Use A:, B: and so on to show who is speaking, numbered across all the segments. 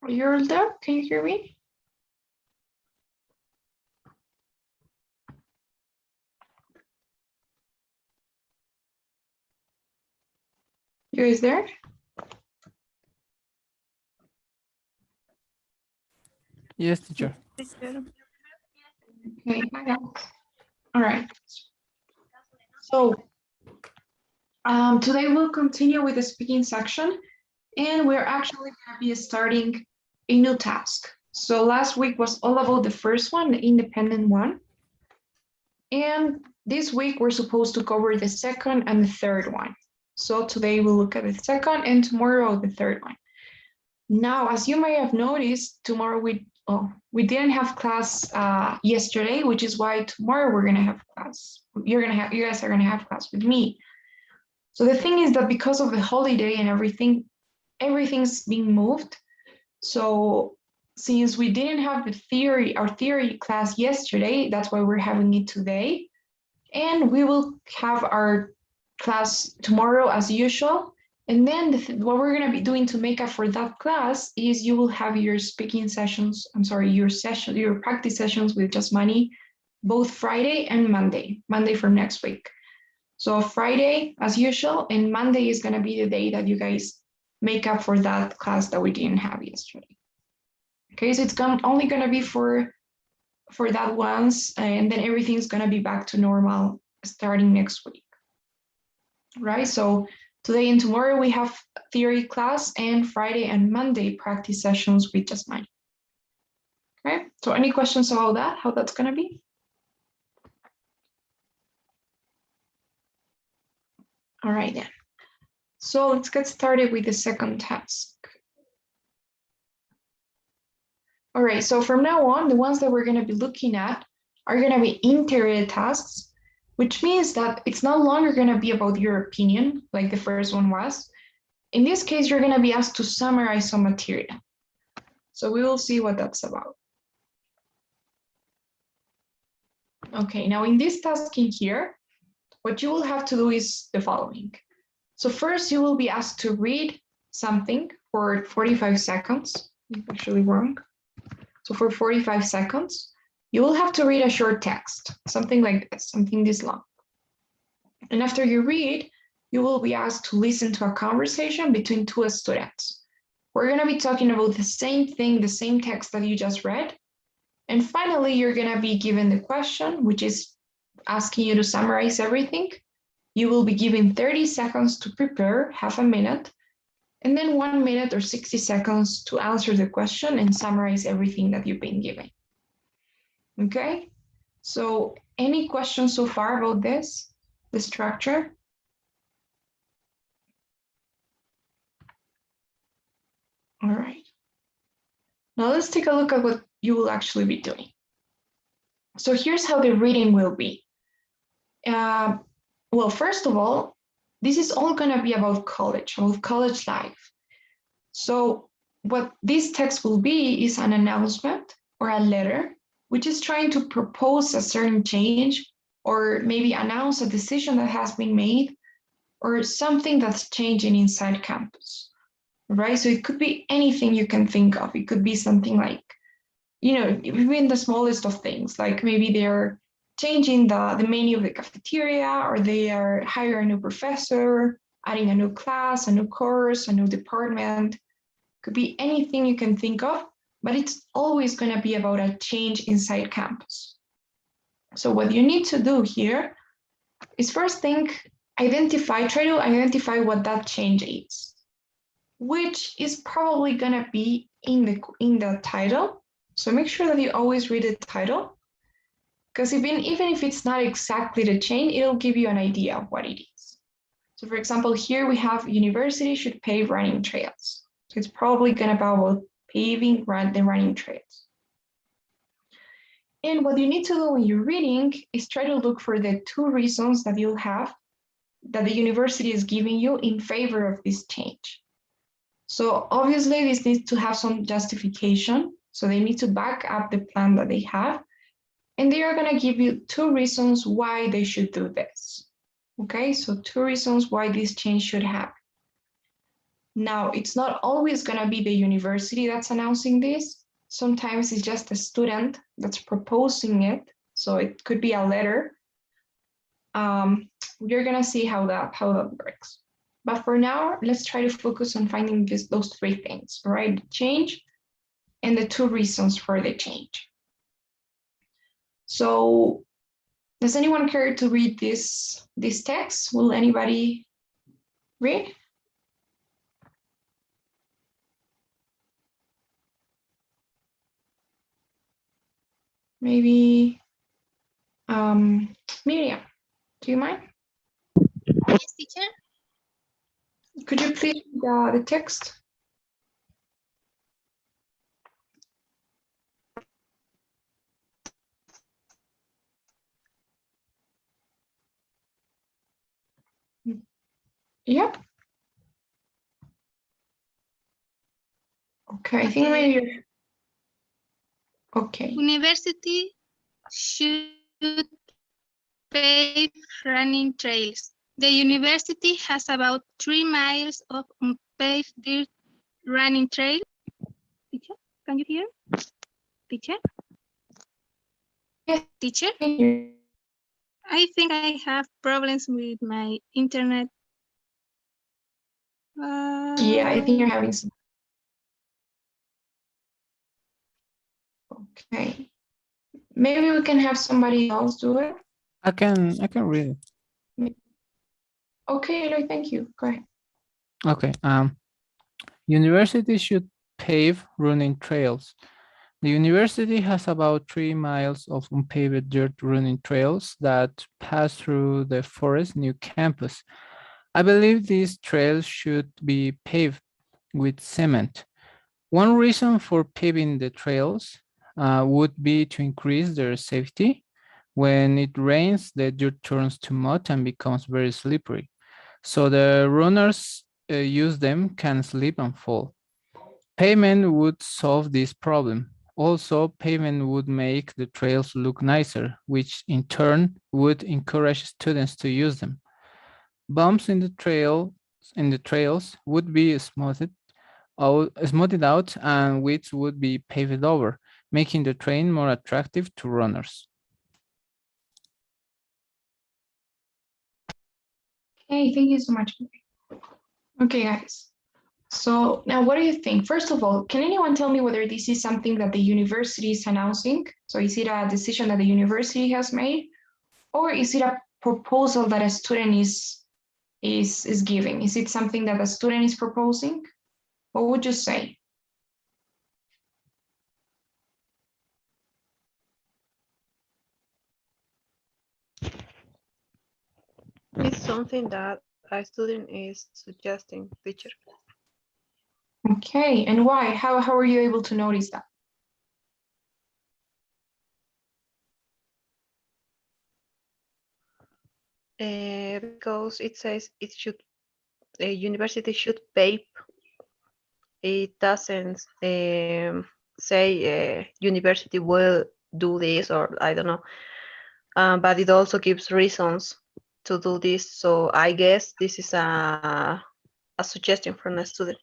A: You're there? Can you hear me? You guys there?
B: Yes, teacher.
A: Okay, all right. So today we'll continue with the speaking section, and we're actually going to be starting a new task. So last week was all about the first one, the independent one. And this week we're supposed to cover the second and the third one. So today we'll look at the second and tomorrow the third one. Now, as you may have noticed, tomorrow we didn't have class yesterday, which is why tomorrow we're gonna have class. You guys are gonna have class with me. So the thing is that because of the holiday and everything's being moved. So since we didn't have our theory class yesterday, that's why we're having it today. And we will have our class tomorrow as usual. And then what we're going to be doing to make up for that class is you will have your speaking sessions, your practice sessions with Just Money, both Friday and Monday from next week. So Friday as usual, and Monday is going to be the day that you guys make up for that class that we didn't have yesterday. Okay, so it's only going to be for that once, and then everything's going to be back to normal starting next week. Right, so today and tomorrow we have theory class, and Friday and Monday practice sessions with Just Money. Okay, so any questions about that, how that's going to be? All right then. So let's get started with the second task. All right, so from now on, the ones that we're going to be looking at are going to be integrated tasks, which means that it's no longer going to be about your opinion like the first one was. In this case, you're going to be asked to summarize some material. So we will see what that's about. Okay, now in this task in here, what you will have to do is the following. So first, you will be asked to read something for 45 seconds. I'm actually wrong. So for 45 seconds, you will have to read a short text, something like this, something this long. And after you read, you will be asked to listen to a conversation between two students. We're going to be talking about the same thing, the same text that you just read. And finally, you're going to be given the question, which is asking you to summarize everything. You will be given 30 seconds to prepare, half a minute, and then 1 minute or 60 seconds to answer the question and summarize everything that you've been given. Okay, so any questions so far about this, the structure? All right. Now let's take a look at what you will actually be doing. So here's how the reading will be. Well, first of all, this is all going to be about college life. So what this text will be is an announcement or a letter, which is trying to propose a certain change or maybe announce a decision that has been made or something that's changing inside campus, right? So it could be anything you can think of. It could be something like, even the smallest of things, like maybe they're changing the menu of the cafeteria, or they are hiring a new professor, adding a new class, a new course, a new department. Could be anything you can think of, but it's always going to be about a change inside campus. So what you need to do here is first try to identify what that change is, which is probably going to be in the title. So make sure that you always read the title, because even if it's not exactly the change, it'll give you an idea of what it is. So for example, here we have university should pave running trails. So it's probably going to be about paving the running trails. And what you need to do when you're reading is try to look for the two reasons that you'll have that the university is giving you in favor of this change. So obviously this needs to have some justification. So they need to back up the plan that they have. And they are going to give you two reasons why they should do this. Okay, so two reasons why this change should happen. Now, it's not always going to be the university that's announcing this. Sometimes it's just a student that's proposing it. So it could be a letter. We're going to see how that works. But for now, let's try to focus on finding those three things, right? The change and the two reasons for the change. So does anyone care to read this text? Will anybody read? Maybe Miriam, do you mind?
C: Yes, teacher.
A: Could you please read the text? Yep. Okay, I think maybe you're... Okay.
C: University should pave running trails. The university has about 3 miles of unpaved dirt running trail. Teacher, can you hear? Teacher?
A: Yes.
C: Teacher? I think I have problems with my internet.
A: Yeah, I think you're having some... Okay. Maybe we can have somebody else do it.
B: I can read it.
A: Okay, Eloy, thank you. Go ahead.
B: Okay. Universities should pave running trails. The university has about 3 miles of unpaved dirt running trails that pass through the forest new campus. I believe these trails should be paved with cement. One reason for paving the trails would be to increase their safety. When it rains, the dirt turns to mud and becomes very slippery. So the runners use them can slip and fall. Pavement would solve this problem. Also, pavement would make the trails look nicer, which in turn would encourage students to use them. Bumps in the trails would be smoothed out and widths would be paved over, making the train more attractive to runners.
A: Okay, thank you so much. Okay, guys. So now what do you think? First of all, can anyone tell me whether this is something that the university is announcing? So is it a decision that the university has made? Or is it a proposal that a student is giving? Is it something that a student is proposing? What would you say?
D: It's something that a student is suggesting, teacher.
A: Okay, and why? How are you able to notice that?
D: Because it says a university should pay. It doesn't say university will do this or I don't know, but it also gives reasons to do this. So I guess this is a suggestion from a student.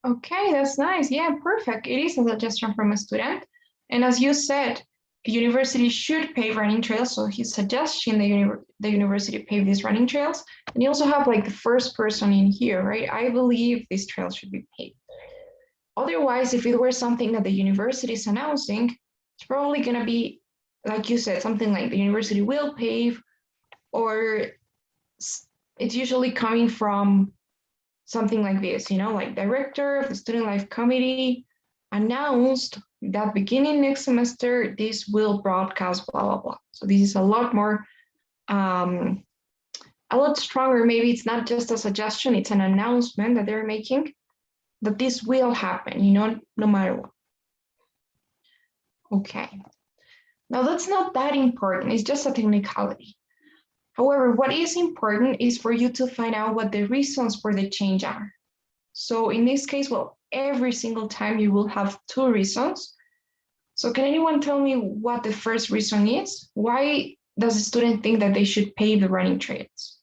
A: Okay, that's nice. Yeah, perfect. It is a suggestion from a student. And as you said, university should pave running trails. So he's suggesting the university pave these running trails. And you also have like the first person in here, right? I believe these trails should be paved. Otherwise, if it were something that the university is announcing, it's probably going to be, like you said, something like the university will pave, or it's usually coming from something like this, like director of the student life committee announced that beginning next semester, this will broadcast, blah, blah, blah. So this is a lot more, a lot stronger. Maybe it's not just a suggestion, it's an announcement that they're making that this will happen, no matter what. Okay. Now that's not that important. It's just a technicality. However, what is important is for you to find out what the reasons for the change are. So in this case, well, every single time you will have two reasons. So can anyone tell me what the first reason is? Why does a student think that they should pave the running trails?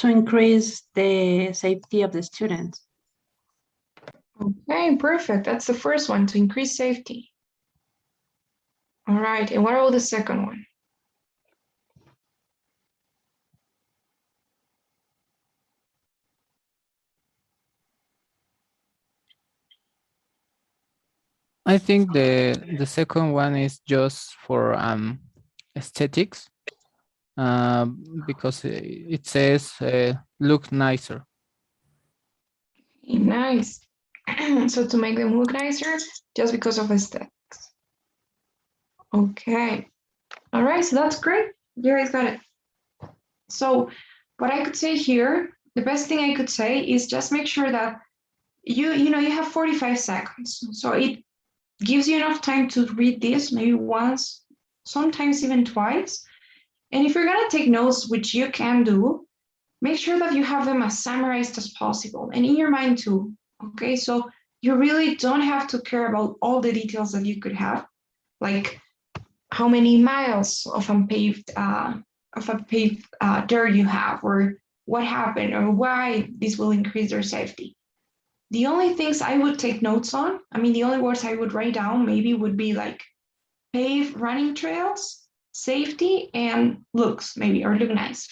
E: To increase the safety of the students.
A: Okay, perfect. That's the first one, to increase safety. All right, and what about the second one?
B: I think the second one is just for aesthetics, because it says look nicer.
A: Nice. So to make them look nicer, just because of aesthetics. Okay. All right, so that's great. You guys got it. So what I could say here, the best thing I could say is just make sure that you have 45 seconds. So it gives you enough time to read this maybe once, sometimes even twice. And if you're gonna take notes, which you can do, make sure that you have them as summarized as possible and in your mind too. Okay, so you really don't have to care about all the details that you could have, like how many miles of unpaved dirt you have, or what happened, or why this will increase their safety. The only things I would take notes on, the only words I would write down maybe would be like paved running trails, safety, and looks maybe, or look nice.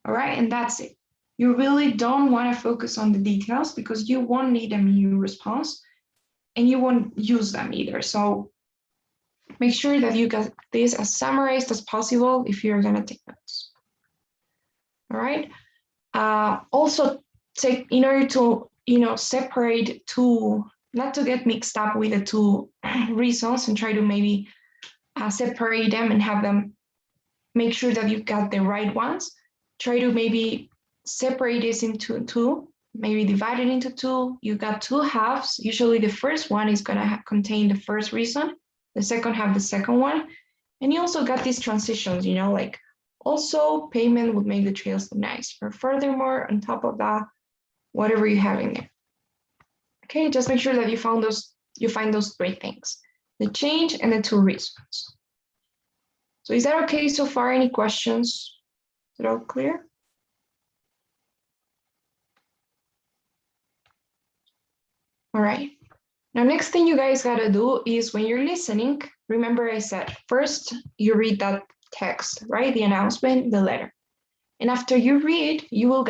A: All right, and that's it. You really don't want to focus on the details because you won't need them in your response and you won't use them either. So make sure that you get this as summarized as possible if you're going to take notes. All right. Also, in order to separate two, not to get mixed up with the two reasons, and try to maybe separate them and have them, make sure that you got the right ones. Try to maybe separate this into two, maybe divide it into two. You got two halves. Usually the first one is going to contain the first reason, the second half, the second one. And you also got these transitions, like also payment would make the trails look nice. Or furthermore, on top of that, whatever you have in there. Okay, just make sure that you find those three things, the change and the two reasons. So is that okay so far? Any questions? Is it all clear? All right. Now, next thing you guys got to do is when you're listening, remember I said, first you read that text, right? The announcement, the letter. And after you read, you will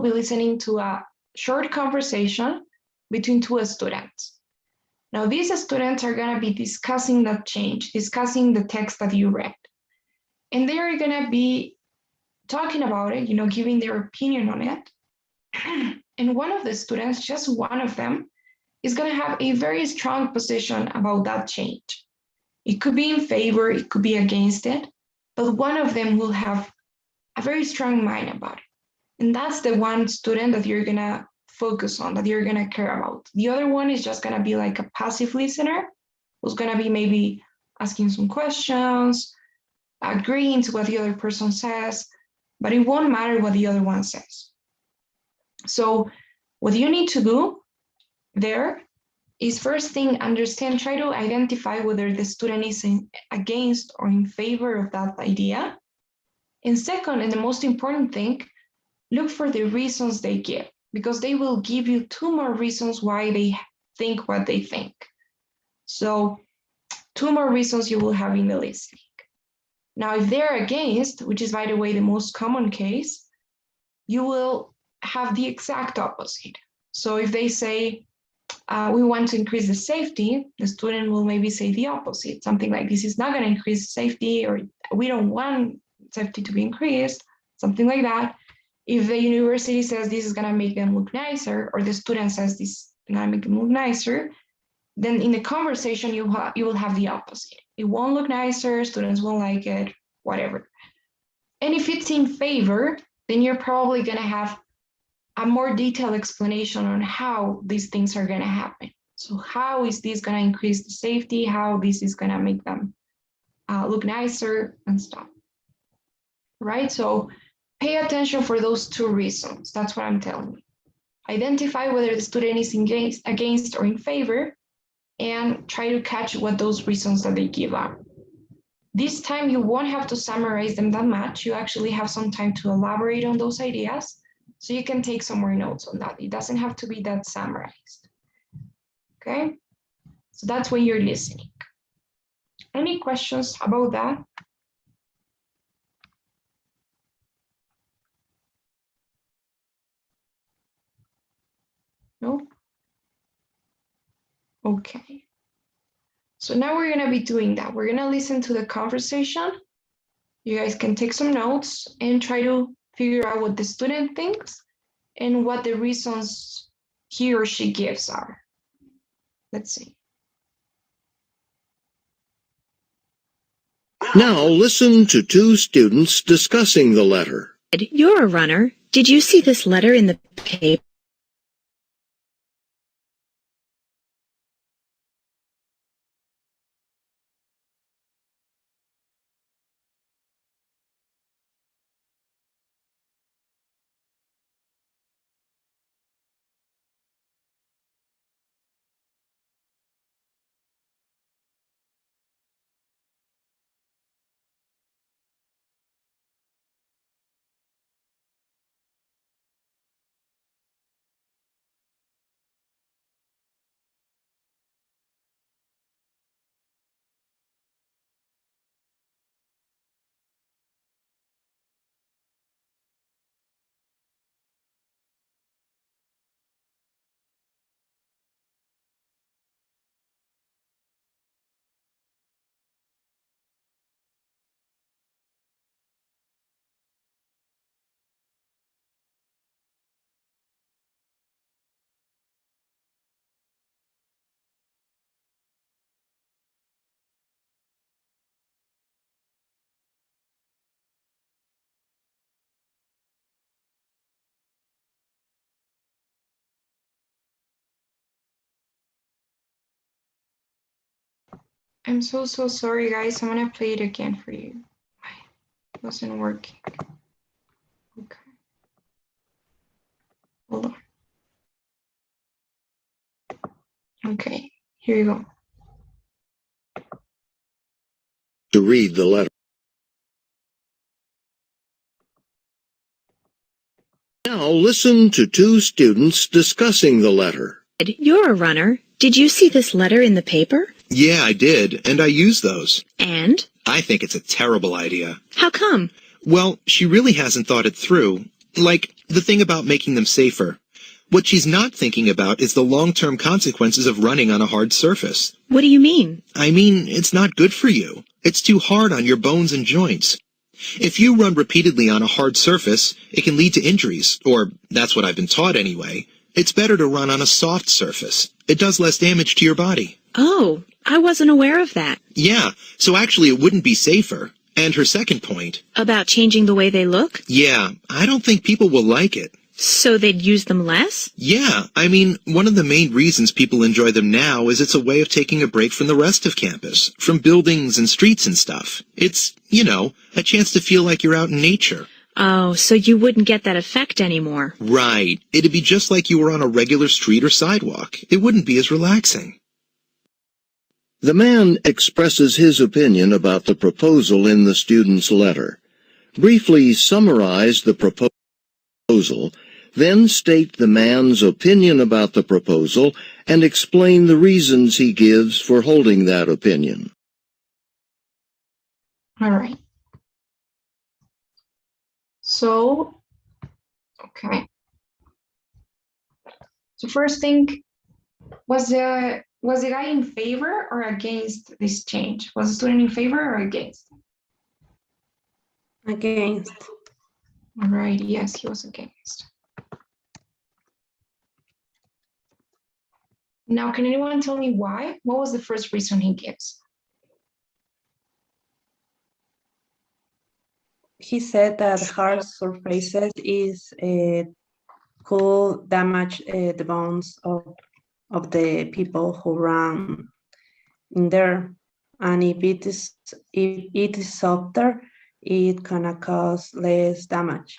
A: be listening to a short conversation between two students. Now, these students are going to be discussing that change, discussing the text that you read. And they're going to be talking about it, giving their opinion on it. And one of the students, just one of them, is going to have a very strong position about that change. It could be in favor, it could be against it, but one of them will have a very strong mind about it. And that's the one student that you're going to focus on, that you're going to care about. The other one is just going to be like a passive listener, who's going to be maybe asking some questions, agreeing to what the other person says, but it won't matter what the other one says. So what you need to do there is, first thing, try to identify whether the student is against or in favor of that idea. And second, and the most important thing, look for the reasons they give, because they will give you two more reasons why they think what they think. So two more reasons you will have in the listening. Now, if they're against, which is, by the way, the most common case, you will have the exact opposite. So if they say, we want to increase the safety, the student will maybe say the opposite, something like, this is not going to increase safety, or we don't want safety to be increased, something like that. If the university says this is going to make them look nicer, or the student says this is going to make them look nicer, then in the conversation, you will have the opposite. It won't look nicer, students won't like it, whatever. And if it's in favor, then you're probably going to have a more detailed explanation on how these things are going to happen. So how is this going to increase the safety? How this is going to make them look nicer and stuff, right? So pay attention for those two reasons. That's what I'm telling you. Identify whether the student is against or in favor, and try to catch what those reasons that they give are. This time you won't have to summarize them that much. You actually have some time to elaborate on those ideas. So you can take some more notes on that. It doesn't have to be that summarized. Okay, so that's when you're listening. Any questions about that? No? Okay. So now we're gonna be doing that. We're gonna listen to the conversation. You guys can take some notes and try to figure out what the student thinks and what the reasons he or she gives are. Let's see.
F: Now listen to two students discussing the letter.
G: You're a runner. Did you see this letter in the paper?
A: I'm so sorry, guys. I'm gonna play it again for you. It wasn't working. Okay. Hold on. Okay, here you go.
F: To read the letter. Now listen to two students discussing the letter.
G: You're a runner. Did you see this letter in the paper?
H: Yeah, I did, and I use those.
G: And?
H: I think it's a terrible idea.
G: How come?
H: Well, she really hasn't thought it through. Like, the thing about making them safer. What she's not thinking about is the long-term consequences of running on a hard surface.
G: What do you mean?
H: I mean, it's not good for you. It's too hard on your bones and joints. If you run repeatedly on a hard surface, it can lead to injuries, or that's what I've been taught anyway. It's better to run on a soft surface. It does less damage to your body.
G: Oh, I wasn't aware of that.
H: Yeah, so actually it wouldn't be safer. And her second point.
G: About changing the way they look?
H: Yeah, I don't think people will like it.
G: So they'd use them less?
H: Yeah, I mean, one of the main reasons people enjoy them now is it's a way of taking a break from the rest of campus, from buildings and streets and stuff. It's, you know, a chance to feel like you're out in nature.
G: Oh, so you wouldn't get that effect anymore.
H: Right. It'd be just like you were on a regular street or sidewalk. It wouldn't be as relaxing.
F: The man expresses his opinion about the proposal in the student's letter. Briefly summarize the proposal, then state the man's opinion about the proposal and explain the reasons he gives for holding that opinion.
A: All right. So, okay. So first thing, was the guy in favor or against this change? Was the student in favor or against?
E: Against.
A: All right, yes, he was against. Now, can anyone tell me why? What was the first reason he gives?
E: He said that hard surfaces could damage the bones of the people who run in there, and if it is softer, it gonna cause less damage.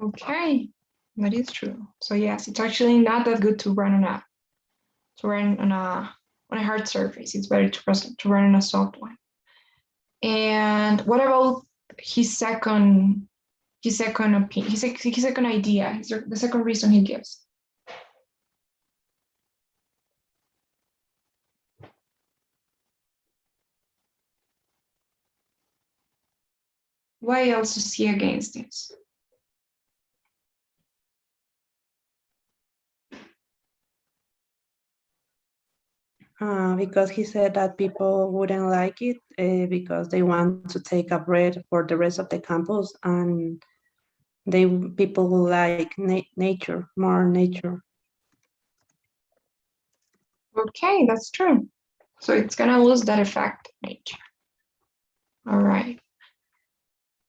A: Okay, that is true. So yes, it's actually not that good to run on on a hard surface. It's better to run on a soft one. And what about his second opinion, his second idea, the second reason he gives? Why else is he against this?
E: Because he said that people wouldn't like it because they want to take a break for the rest of the campus, and people will like nature, more nature.
A: Okay, that's true. So it's gonna lose that effect, nature. All right.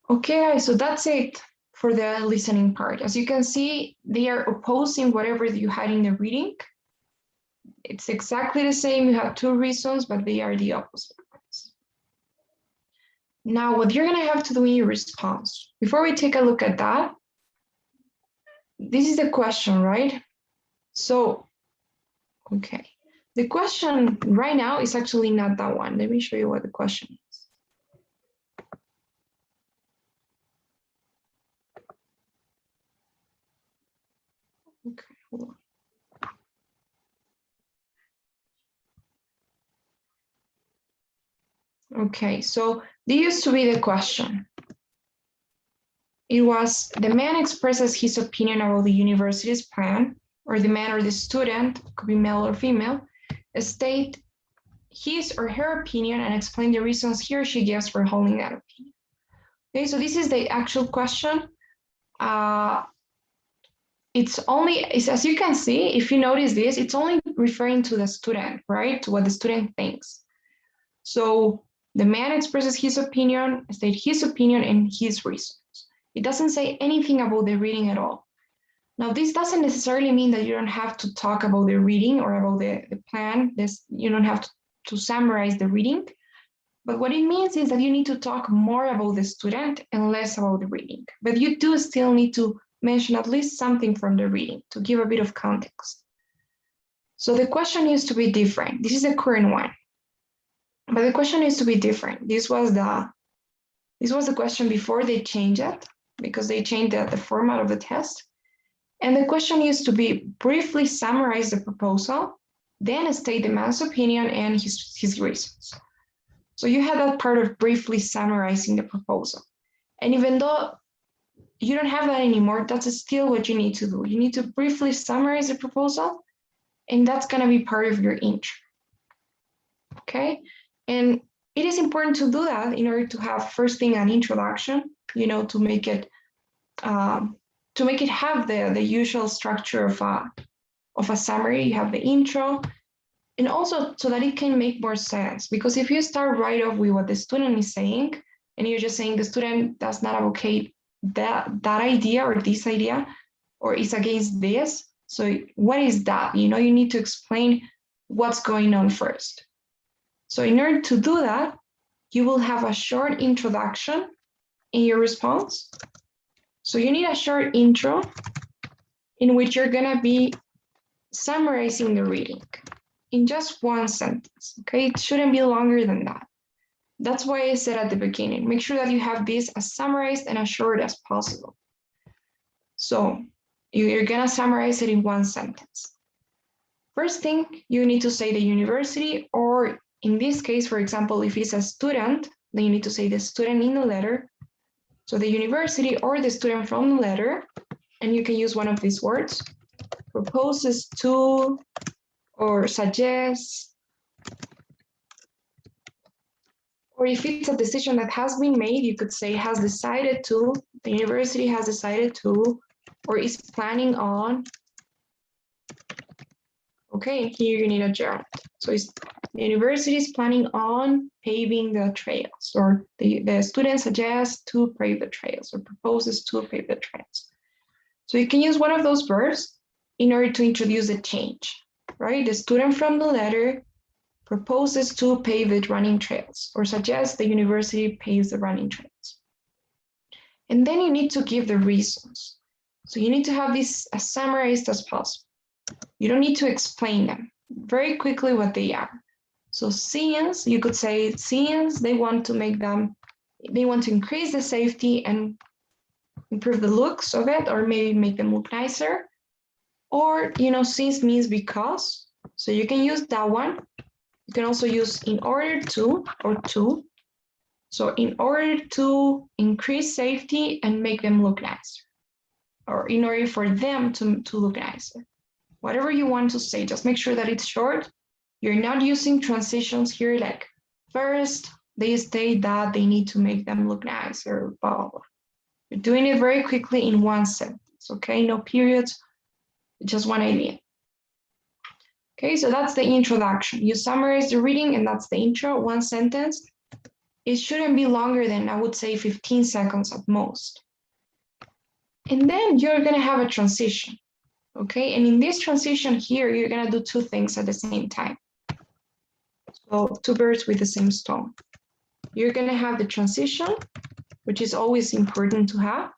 A: Okay, so that's it for the listening part. As you can see, they are opposing whatever you had in the reading. It's exactly the same. You have two reasons, but they are the opposite ones. Now, what you're gonna have to do in your response, before we take a look at that, this is the question, right? So, okay. The question right now is actually not that one. Let me show you what the question is. Okay, hold on. Okay, so this used to be the question. It was the man expresses his opinion about the university's plan, or the man or the student, could be male or female, state his or her opinion and explain the reasons he or she gives for holding that opinion. Okay, so this is the actual question. It's as you can see, if you notice this, it's only referring to the student, right? To what the student thinks. So the man expresses his opinion, state his opinion and his reasons. It doesn't say anything about the reading at all. Now, this doesn't necessarily mean that you don't have to talk about the reading or about the plan. You don't have to summarize the reading. But what it means is that you need to talk more about the student and less about the reading. But you do still need to mention at least something from the reading to give a bit of context. So the question used to be different. This is the current one. But the question needs to be different. This was the question before they changed it, because they changed the format of the test. And the question used to be briefly summarize the proposal, then state the man's opinion and his reasons. So you had that part of briefly summarizing the proposal. And even though you don't have that anymore, that's still what you need to do. You need to briefly summarize the proposal, and that's going to be part of your intro. Okay? And it is important to do that in order to have first thing an introduction, to make it have the usual structure of a summary. You have the intro, and also so that it can make more sense. Because if you start right off with what the student is saying, and you're just saying the student does not advocate that idea or this idea, or is against this, so what is that? You need to explain what's going on first. So in order to do that, you will have a short introduction in your response. So you need a short intro in which you're going to be summarizing the reading in just one sentence, okay? It shouldn't be longer than that. That's why I said at the beginning, make sure that you have this as summarized and as short as possible. So you're going to summarize it in one sentence. First thing, you need to say the university, or in this case, for example, if it's a student, then you need to say the student in the letter. So the university or the student from the letter, and you can use one of these words, proposes to or suggests, or if it's a decision that has been made, you could say has decided to, the university has decided to, or is planning on. Okay, here you need a gerund. So the university is planning on paving the trails, or the student suggests to pave the trails, or proposes to pave the trails. So you can use one of those verbs in order to introduce a change, right? The student from the letter proposes to pave the running trails, or suggests the university paves the running trails. And then you need to give the reasons. So you need to have this as summarized as possible. You don't need to explain them. Very quickly what they are. So since, you could say, since they want to increase the safety and improve the looks of it, or maybe make them look nicer. Or, since means because. So you can use that one. You can also use in order to, or to. So in order to increase safety and make them look nicer, or in order for them to look nicer. Whatever you want to say, just make sure that it's short. You're not using transitions here, like first they state that they need to make them look nicer, blah, blah, blah. You're doing it very quickly in one sentence, okay? No periods, just one idea. Okay, so that's the introduction. You summarize the reading and that's the intro, one sentence. It shouldn't be longer than, I would say, 15 seconds at most. And then you're gonna have a transition, okay? And in this transition here, you're gonna do two things at the same time. So two birds with the same stone. You're gonna have the transition, which is always important to have.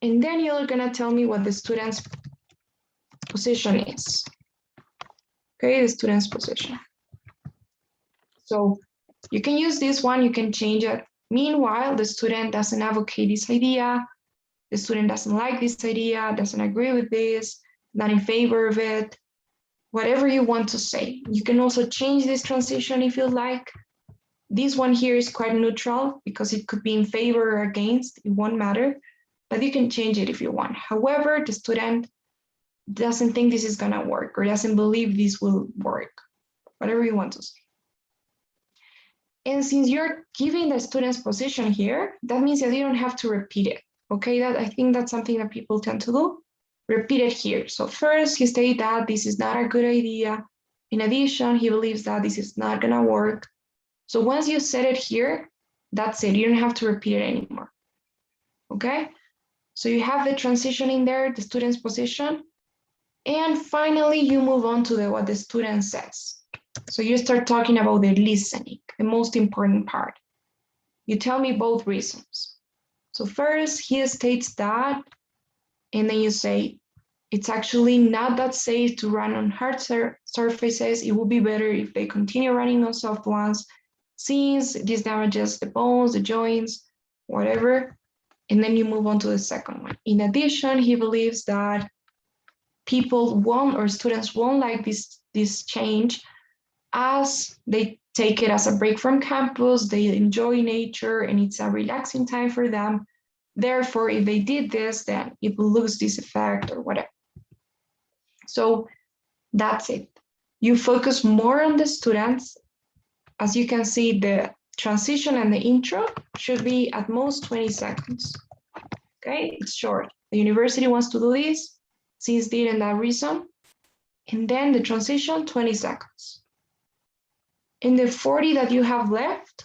A: And then you're gonna tell me what the student's position is. Okay, the student's position. So you can use this one, you can change it. Meanwhile, the student doesn't advocate this idea. The student doesn't like this idea, doesn't agree with this, not in favor of it. Whatever you want to say. You can also change this transition if you like. This one here is quite neutral because it could be in favor or against, it won't matter, but you can change it if you want. However, the student doesn't think this is gonna work or doesn't believe this will work, whatever you want to say. And since you're giving the student's position here, that means that you don't have to repeat it, okay? I think that's something that people tend to do. Repeat it here. So first, he stated that this is not a good idea. In addition, he believes that this is not gonna work. So once you said it here, that's it. You don't have to repeat it anymore, okay? So you have the transition in there, the student's position, and finally you move on to what the student says. So you start talking about the listening, the most important part. You tell me both reasons. So first, he states that, and then you say, it's actually not that safe to run on hard surfaces. It would be better if they continue running on soft ones, since this damages the bones, the joints, whatever. And then you move on to the second one. In addition, he believes that people won't, or students won't like this change, as they take it as a break from campus, they enjoy nature, and it's a relaxing time for them. Therefore, if they did this, then it will lose this effect or whatever. So that's it. You focus more on the students. As you can see, the transition and the intro should be at most 20 seconds. Okay, it's short. The university wants to do this, since this and that reason. And then the transition, 20 seconds. In the 40 that you have left,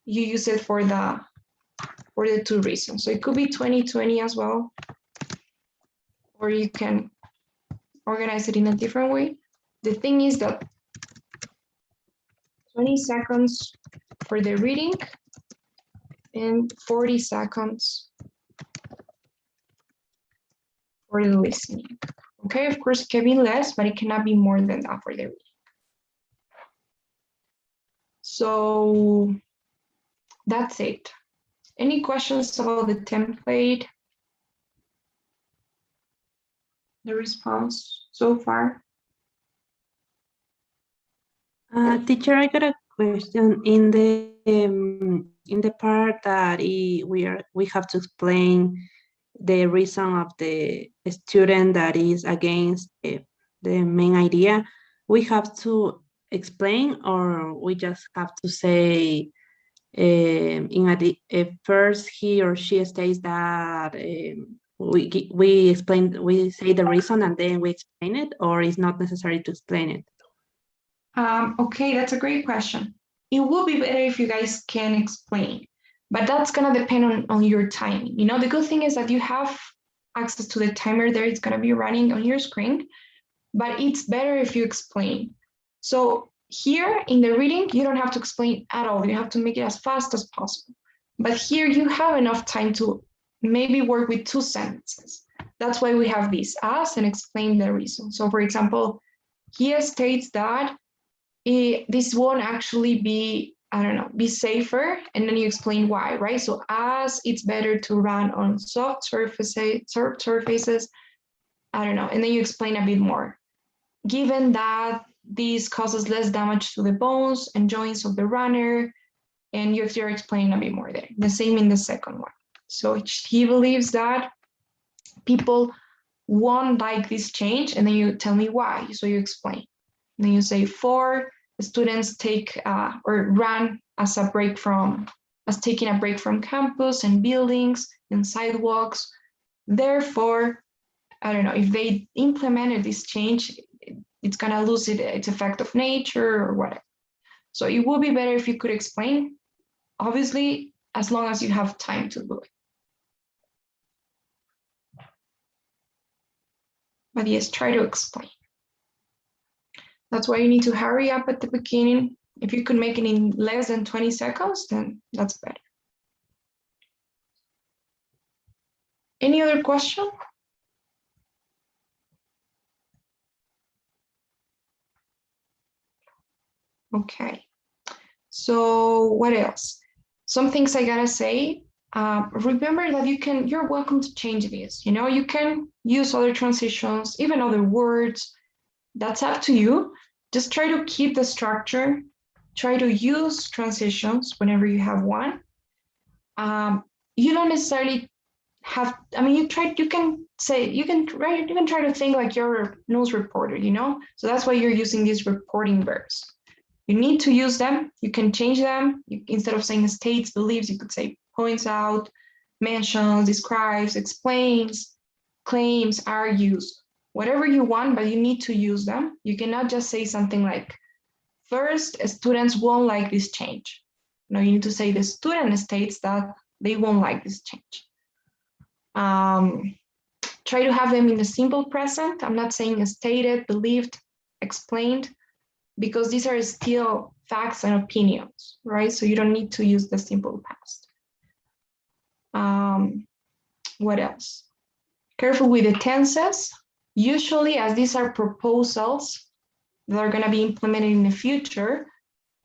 A: you use it for the two reasons. So it could be 20-20 as well, or you can organize it in a different way. The thing is that 20 seconds for the reading and 40 seconds for the listening. Okay, of course, it can be less, but it cannot be more than that for the reading. So that's it. Any questions about the template? The response so far?
E: Teacher, I got a question. In the part that we have to explain the reason of the student that is against the main idea, we have to explain, or we just have to say first he or she states that we say the reason and then we explain it, or it's not necessary to explain it?
A: Okay, that's a great question. It would be better if you guys can explain, but that's gonna depend on your timing. You know, the good thing is that you have access to the timer there. It's gonna be running on your screen, but it's better if you explain. So here in the reading, you don't have to explain at all. You have to make it as fast as possible. But here you have enough time to maybe work with 2 sentences. That's why we have this, ask and explain the reason. So for example, he states that this won't actually be, I don't know, be safer, and then you explain why, right? So as it's better to run on soft surfaces, I don't know, and then you explain a bit more. Given that this causes less damage to the bones and joints of the runner, and you're explaining a bit more there. The same in the second one. So he believes that people won't like this change, and then you tell me why. So you explain. And then you say, for students take or run as taking a break from campus and buildings and sidewalks. Therefore, I don't know, if they implemented this change, it's gonna lose its effect of nature or whatever. So it would be better if you could explain, obviously, as long as you have time to do it. But yes, try to explain. That's why you need to hurry up at the beginning. If you could make it in less than 20 seconds, then that's better. Any other question? Okay. So what else? Some things I gotta say. Remember that you're welcome to change this. You can use other transitions, even other words. That's up to you. Just try to keep the structure. Try to use transitions whenever you have one. You don't necessarily have, I mean, you can try to think like you're a news reporter, So that's why you're using these reporting verbs. You need to use them. You can change them. Instead of saying states, believes, you could say points out, mentions, describes, explains, claims, argues, whatever you want, but you need to use them. You cannot just say something like, first, students won't like this change. No, you need to say the student states that they won't like this change. Try to have them in the simple present. I'm not saying stated, believed, explained, because these are still facts and opinions, right? So you don't need to use the simple past. What else? Careful with the tenses. Usually, as these are proposals that are going to be implemented in the future,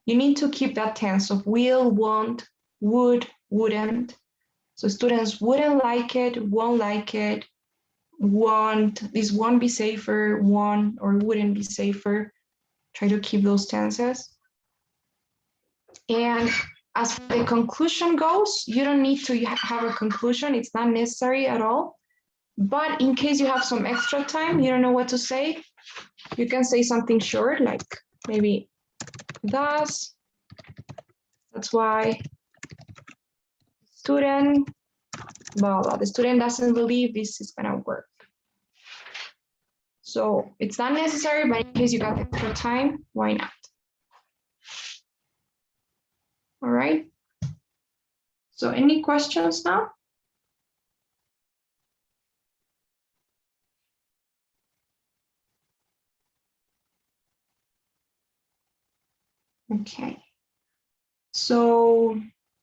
A: you need to keep that tense of will, won't, would, wouldn't. So students wouldn't like it, won't like it, this won't be safer, won't or wouldn't be safer. Try to keep those tenses. And as for the conclusion goes, you don't need to have a conclusion. It's not necessary at all. But in case you have some extra time, you don't know what to say, you can say something short, like maybe thus. That's why student, blah, blah. The student doesn't believe this is gonna work. So it's not necessary, but in case you got extra time, why not? All right. So any questions now? Okay. So,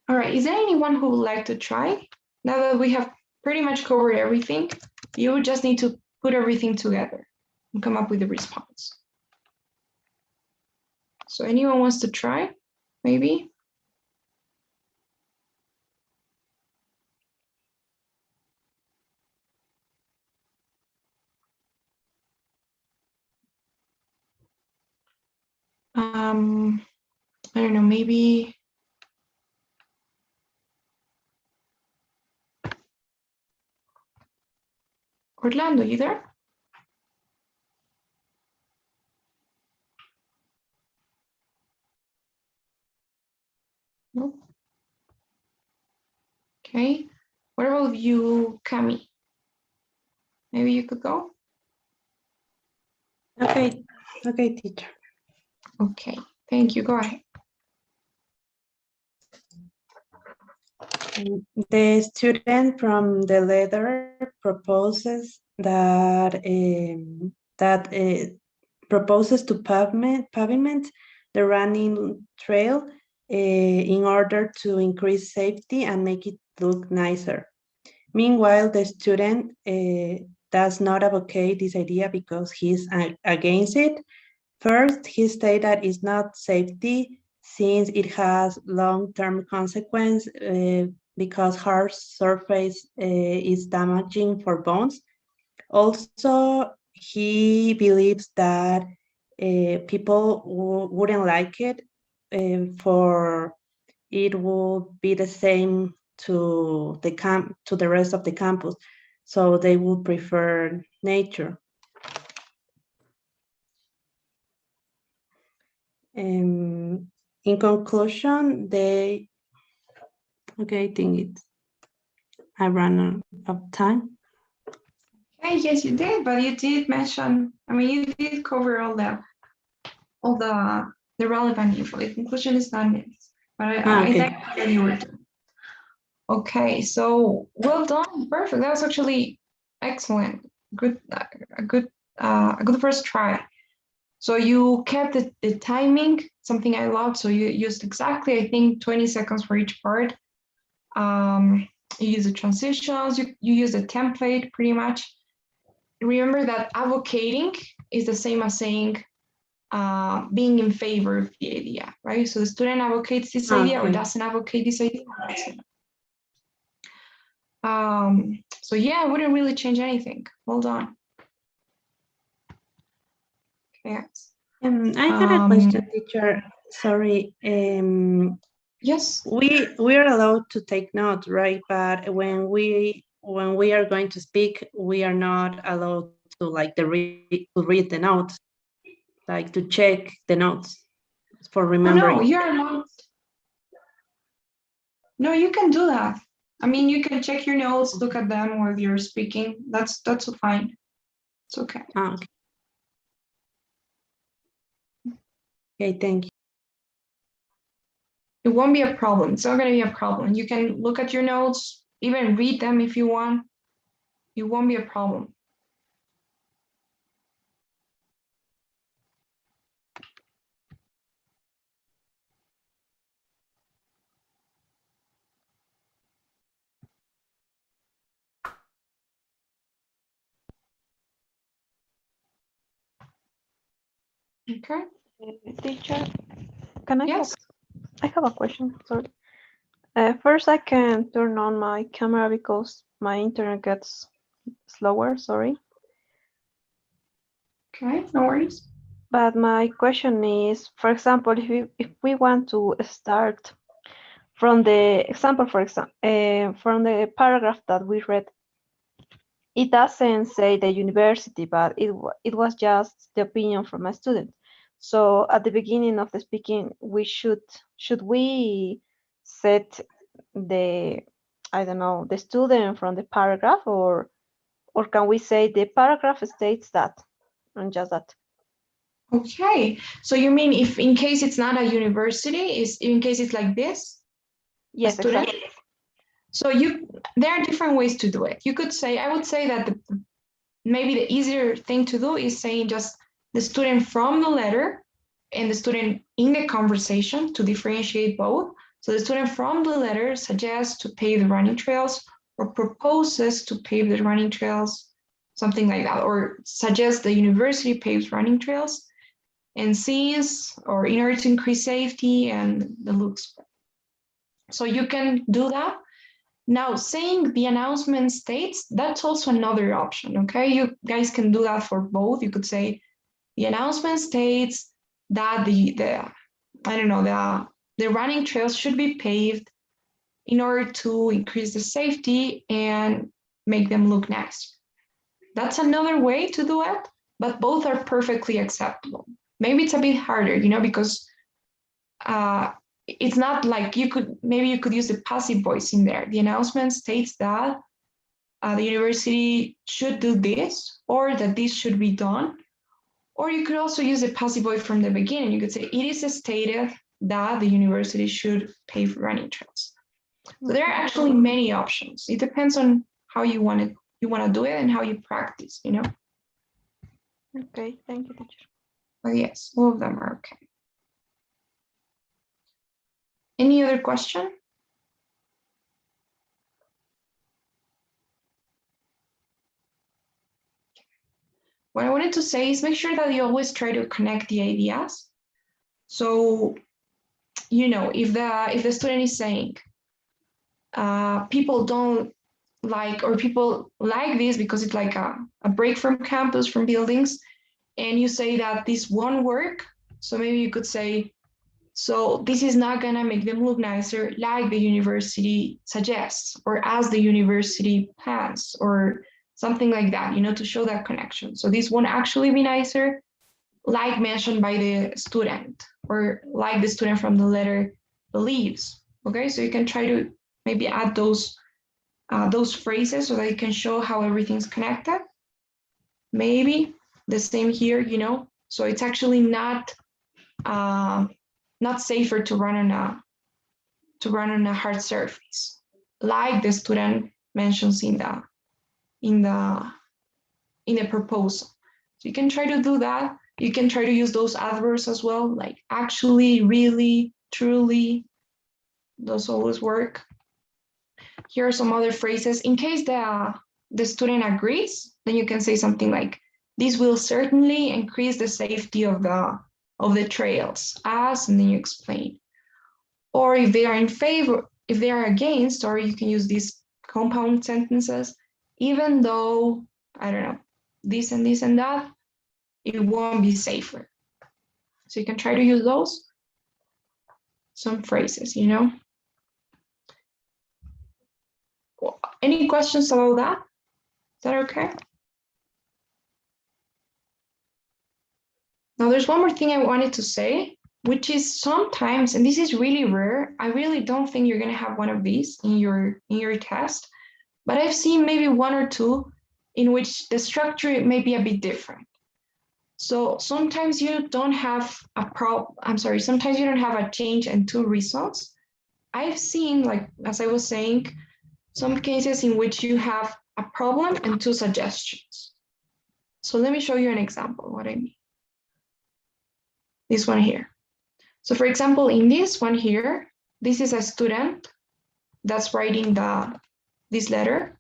A: all right, is there anyone who would like to try? Now that we have pretty much covered everything, you just need to put everything together and come up with a response. So anyone wants to try, maybe? I don't know, maybe. Orlando, you there? No. Okay. What about you, Cami? Maybe you could go?
E: Okay, teacher.
A: Okay, thank you. Go ahead.
E: The student from the letter proposes that proposes to pavement the running trail in order to increase safety and make it look nicer. Meanwhile, the student does not advocate this idea because he's against it, First, he stated that it's not safety since it has long-term consequence because hard surface is damaging for bones. Also, he believes that people wouldn't like it for it will be the same to the rest of the campus, so they would prefer nature. In conclusion, I think I ran out of time.
A: Okay, yes, you did, but you did mention, I mean, you did cover all the relevant info. The conclusion is not next, but I
E: Okay.
A: think that you were doing. Okay, so well done, perfect. That was actually excellent. Good, a good first try. So you kept the timing, something I love. So you used exactly, I think, 20 seconds for each part. You use the transitions, you use the template pretty much. Remember that advocating is the same as saying being in favor of the idea, right? So the student advocates this idea or doesn't advocate this idea. So yeah, I wouldn't really change anything. Hold on. Okay.
E: I had a question, teacher. Sorry.
A: Yes.
E: We are allowed to take notes, right? But when we are going to speak, we are not allowed to read the notes, like to check the notes for remembering.
A: Oh, no, you're not. No, you can do that. I mean, you can check your notes, look at them while you're speaking. That's fine. It's okay.
E: Okay. Okay, thank you.
A: It won't be a problem. It's not going to be a problem. You can look at your notes, even read them if you want. It won't be a problem. Okay.
D: Teacher, can I
A: Yes.
D: I have a question. Sorry. First, I can turn on my camera because my internet gets slower. Sorry.
A: Okay, no worries.
D: But my question is, for example, if we want to start from the example, for example, from the paragraph that we read, it doesn't say the university, but it was just the opinion from a student. So at the beginning of the speaking, should we set the, I don't know, the student from the paragraph, or can we say the paragraph states that and just that?
A: Okay. So you mean if in case it's not a university, is in case it's like this?
D: Yes,
A: student?
D: exactly.
A: So there are different ways to do it. You could say, I would say that maybe the easier thing to do is saying just the student from the letter and the student in the conversation to differentiate both. So the student from the letter suggests to pave the running trails or proposes to pave the running trails, something like that, or suggests the university paves running trails and sees or in order to increase safety and the looks. So you can do that. Now, saying the announcement states, that's also another option, okay? You guys can do that for both. You could say the announcement states that the running trails should be paved in order to increase the safety and make them look nice. That's another way to do it, but both are perfectly acceptable. Maybe it's a bit harder, because it's not like you could use the passive voice in there. The announcement states that the university should do this or that this should be done. Or you could also use the passive voice from the beginning. You could say, it is stated that the university should pave running trails. So there are actually many options. It depends on how you want to do it and how you practice,
D: Okay, thank you, teacher.
A: But yes, all of them are okay. Any other question? what I wanted to say is make sure that you always try to connect the ideas. So, you know, if the student is saying, people don't like, or people like this because it's like a break from campus, from buildings, and you say that this won't work. So maybe you could say, so this is not gonna make them look nicer like the university suggests, or as the university plans, or something like that, you know, to show that connection. So this won't actually be nicer, like mentioned by the student, or like the student from the letter believes. Okay, so you can try to maybe add those phrases so that you can show how everything's connected. Maybe the same here, you know. So it's actually not safer to run on a hard surface, like the student mentions in the proposal. So you can try to do that. You can try to use those adverbs as well, like actually, really, truly. Those always work. Here are some other phrases. In case the student agrees, then you can say something like, this will certainly increase the safety of the trails, as, and then you explain. Or if they are in favor, if they are against, or you can use these compound sentences, even though, I don't know, this and this and that, it won't be safer. So you can try to use those, some phrases, you know. Any questions about that? Is that okay? Now there's one more thing I wanted to say, which is sometimes, and this is really rare, I really don't think you're gonna have one of these in your test, but I've seen maybe one or two in which the structure may be a bit different. So sometimes you don't have sometimes you don't have a change and two results. I've seen, like, as I was saying, some cases in which you have a problem and two suggestions. So let me show you an example, what I mean. This one here. So for example, in this one here, this is a student that's writing this letter.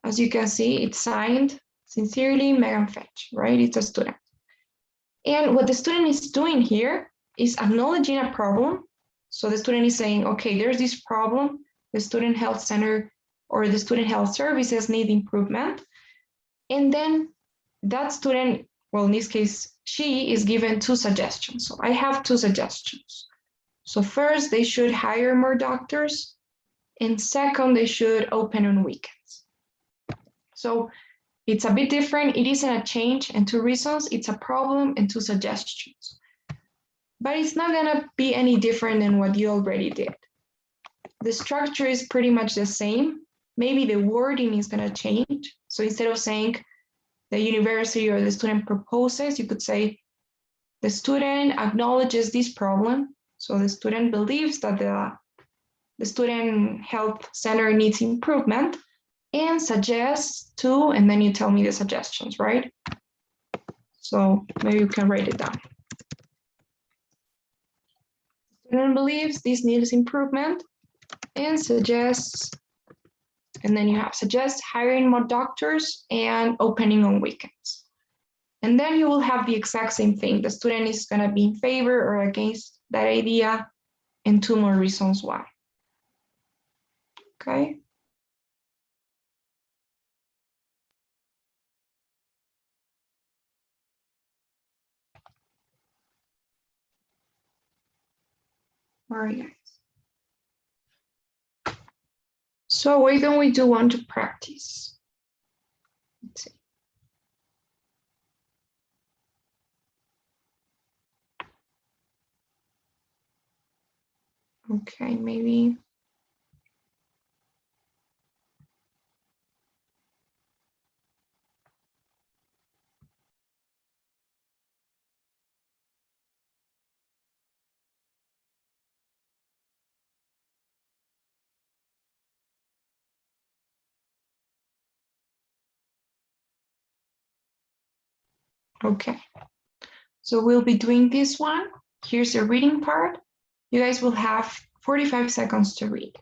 A: As you can see, it's signed, sincerely, Megan Fetch, right? It's a student. And what the student is doing here is acknowledging a problem. So the student is saying, okay, there's this problem. The student health center or the student health services need improvement. And then that student, well, in this case, she is given two suggestions. So I have two suggestions. So first, they should hire more doctors. And second, they should open on weekends. So it's a bit different. It isn't a change and two reasons. It's a problem and two suggestions. But it's not gonna be any different than what you already did. The structure is pretty much the same. Maybe the wording is gonna change. So instead of saying the university or the student proposes, you could say the student acknowledges this problem. So the student believes that the student health center needs improvement and suggests two, and then you tell me the suggestions, right? So maybe you can write it down. Student believes this needs improvement and suggests, and then you have suggest hiring more doctors and opening on weekends. And then you will have the exact same thing. The student is going to be in favor or against that idea, and two more reasons why. Okay. All right, guys. So why don't we do one to practice? Let's see. Okay, maybe. Okay, so we'll be doing this one. Here's the reading part. You guys will have 45 seconds to read.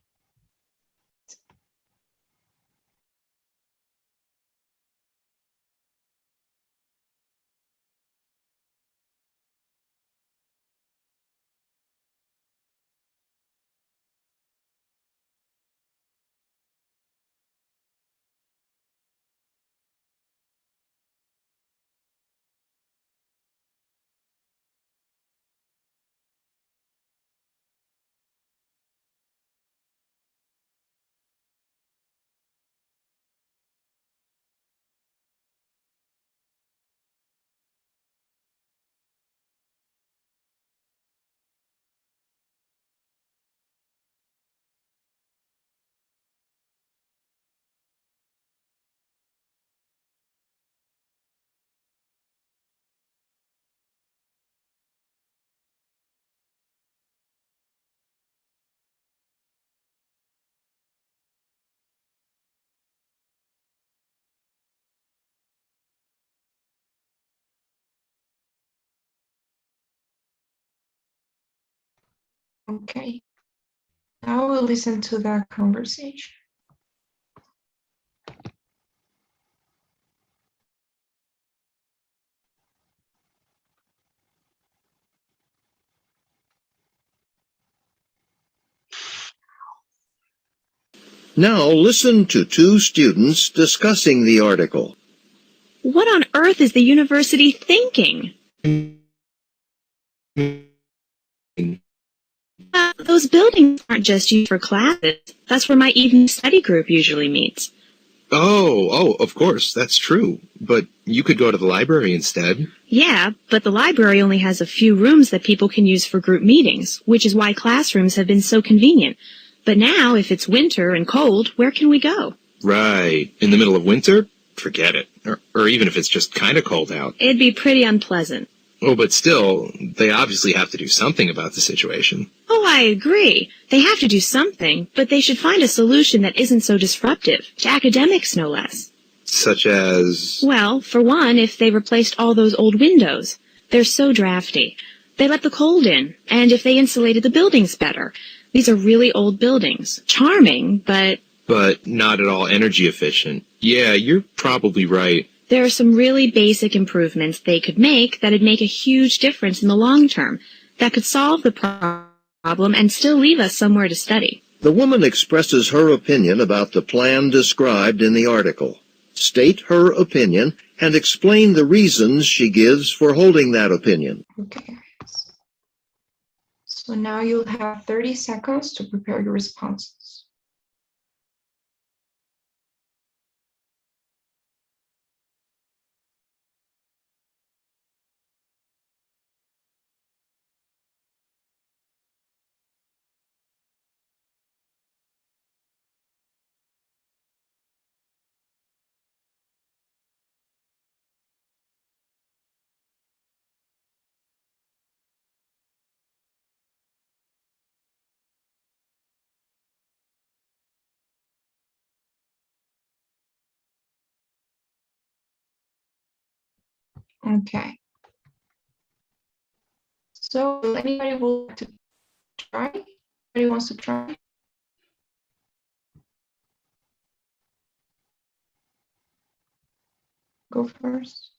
A: Okay. Now we'll listen to the conversation.
F: Now listen to two students discussing the article.
G: What on earth is the university thinking? Those buildings aren't just used for classes. That's where my evening study group usually meets.
H: Oh, of course, that's true. But you could go to the library instead.
G: Yeah, but the library only has a few rooms that people can use for group meetings, which is why classrooms have been so convenient. But now, if it's winter and cold, where can we go?
H: Right. In the middle of winter? Forget it. Or even if it's just kind of cold out.
G: It'd be pretty unpleasant.
H: Oh, but still, they obviously have to do something about the situation.
G: Oh, I agree. They have to do something, but they should find a solution that isn't so disruptive, to academics no less.
H: Such as...
G: Well, for one, if they replaced all those old windows. They're so drafty. They let the cold in, and if they insulated the buildings better. These are really old buildings. Charming, but
H: not at all energy efficient. Yeah, you're probably right.
G: there are some really basic improvements they could make that'd make a huge difference in the long term, that could solve the problem and still leave us somewhere to study.
F: The woman expresses her opinion about the plan described in the article. State her opinion and explain the reasons she gives for holding that opinion.
A: Okay. So now you'll have 30 seconds to prepare your responses. Okay. So anybody would like to try? Anybody wants to try? Go first.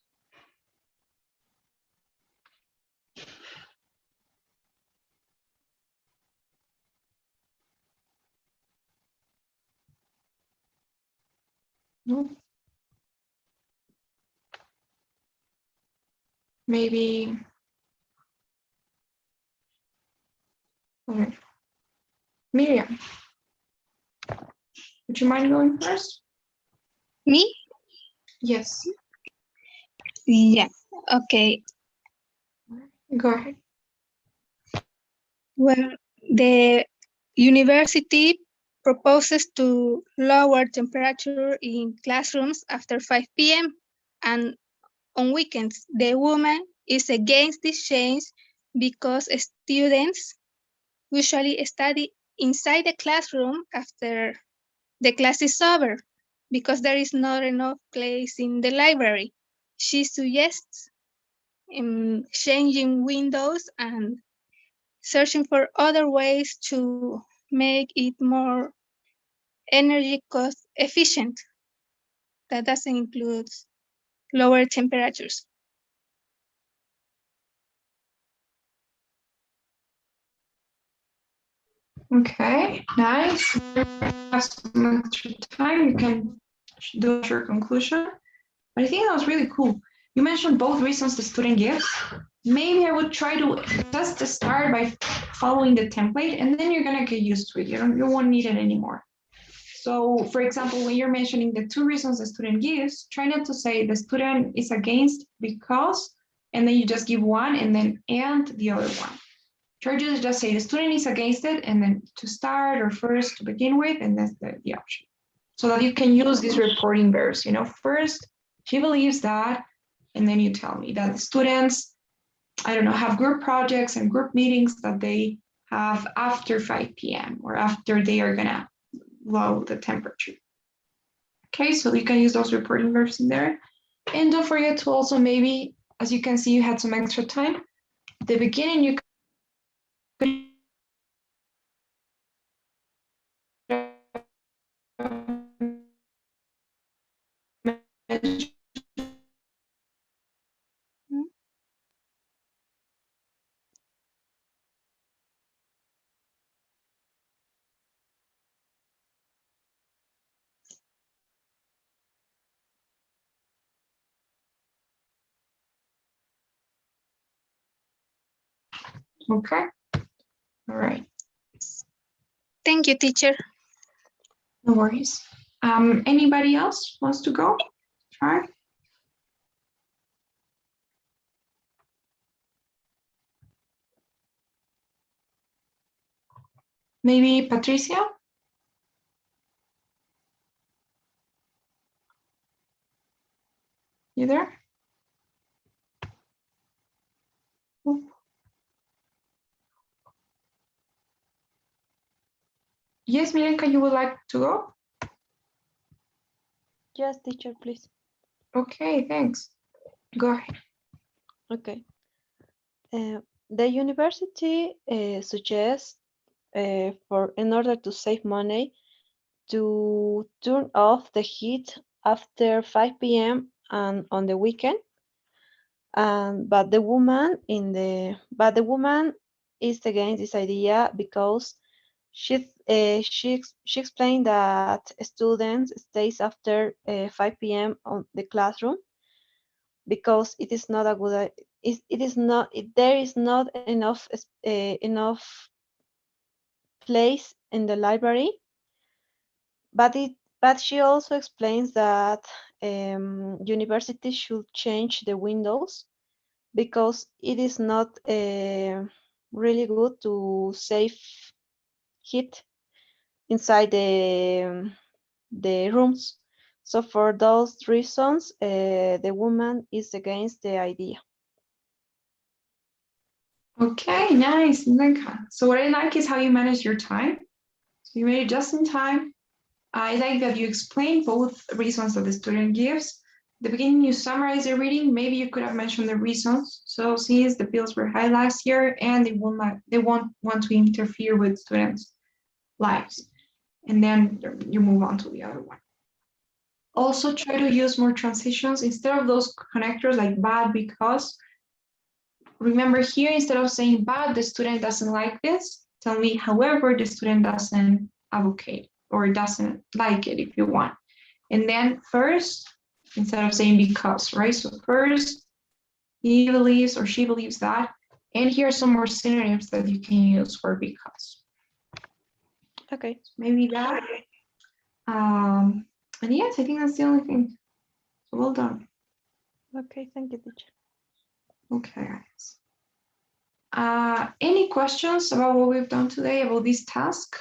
A: No. Maybe. Okay. Miriam, would you mind going first?
C: Me?
A: Yes.
C: Yeah. Okay.
A: Go ahead.
C: Well, the university proposes to lower temperature in classrooms after 5 p.m. and on weekends. The woman is against this change because students usually study inside the classroom after the class is over because there is not enough place in the library. She suggests changing windows and searching for other ways to make it more energy cost efficient. That doesn't include lower temperatures.
A: Okay, nice. Have some extra time. You can do your conclusion. But I think that was really cool. You mentioned both reasons the student gives. Maybe I would try to just start by following the template, and then you're gonna get used to it. You won't need it anymore. So, for example, when you're mentioning the two reasons the student gives, try not to say the student is against because, and then you just give one and then and the other one. Try to just say the student is against it and then to start or first to begin with, and that's the option. So that you can use these reporting verbs, first, she believes that, and then you tell me that the students, I don't know, have group projects and group meetings that they have after 5 p.m. or after they are gonna lower the temperature. Okay, so you can use those reporting verbs in there. And don't forget to also maybe, as you can see, you had some extra time. At the beginning, you can Okay. All right.
C: Thank you, teacher.
A: No worries. Anybody else wants to go? Try. Maybe Patricia? You there? Yes, Milenka, you would like to go?
D: Yes, teacher, please.
A: Okay, thanks. Go ahead.
D: Okay. The university suggests for in order to save money to turn off the heat after 5 p.m. and on the weekend. But the woman is against this idea because she explained that students stays after 5 p.m. on the classroom because it is not a good it is not there is not enough enough place in the library, but she also explains that universities should change the windows because it is not really good to save heat inside the rooms. So for those reasons, the woman is against the idea.
A: Okay, nice, Milenka. So what I like is how you manage your time. So you made it just in time. I like that you explain both reasons that the student gives. At the beginning, you summarize the reading. Maybe you could have mentioned the reasons. So since the bills were high last year and they won't want to interfere with students' lives. And then you move on to the other one. Also try to use more transitions instead of those connectors like but, because. Remember here, instead of saying but the student doesn't like this, tell me however the student doesn't advocate or doesn't like it if you want. And then first, instead of saying because, right? So first, he believes or she believes that. And here are some more synonyms that you can use for because.
D: Okay.
A: Maybe that. And yes, I think that's the only thing. So well done.
D: Okay, thank you, teacher.
A: Okay, guys. Any questions about what we've done today, about this task?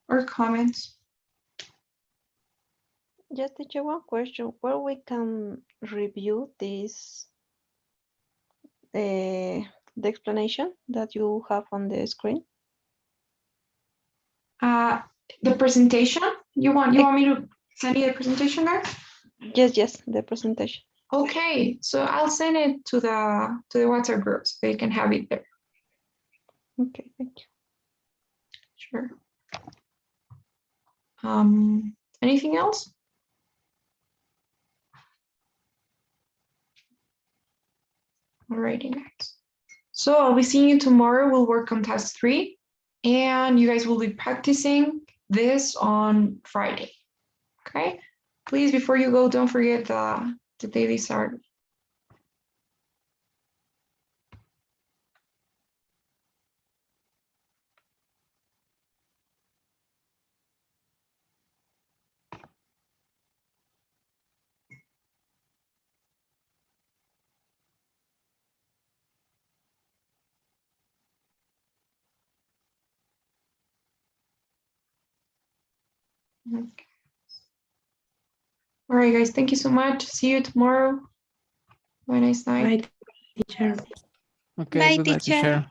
A: Or comments?
D: Just teacher, one question. Where we can review this, the explanation that you have on the screen?
A: The presentation? You want me to send you the presentation, guys?
D: Yes, the presentation.
A: Okay, so I'll send it to the WhatsApp group so you can have it there.
D: Okay, thank you.
A: Sure. Anything else? Alrighty, guys. So I'll be seeing you tomorrow. We'll work on task 3, and you guys will be practicing this on Friday. Okay. Please, before you go, don't forget the daily start. Okay. All right, guys. Thank you so much. See you tomorrow. Have a nice night.
E: Bye, teacher.
B: Okay,
C: Bye,
B: goodbye,
C: teacher.
B: teacher.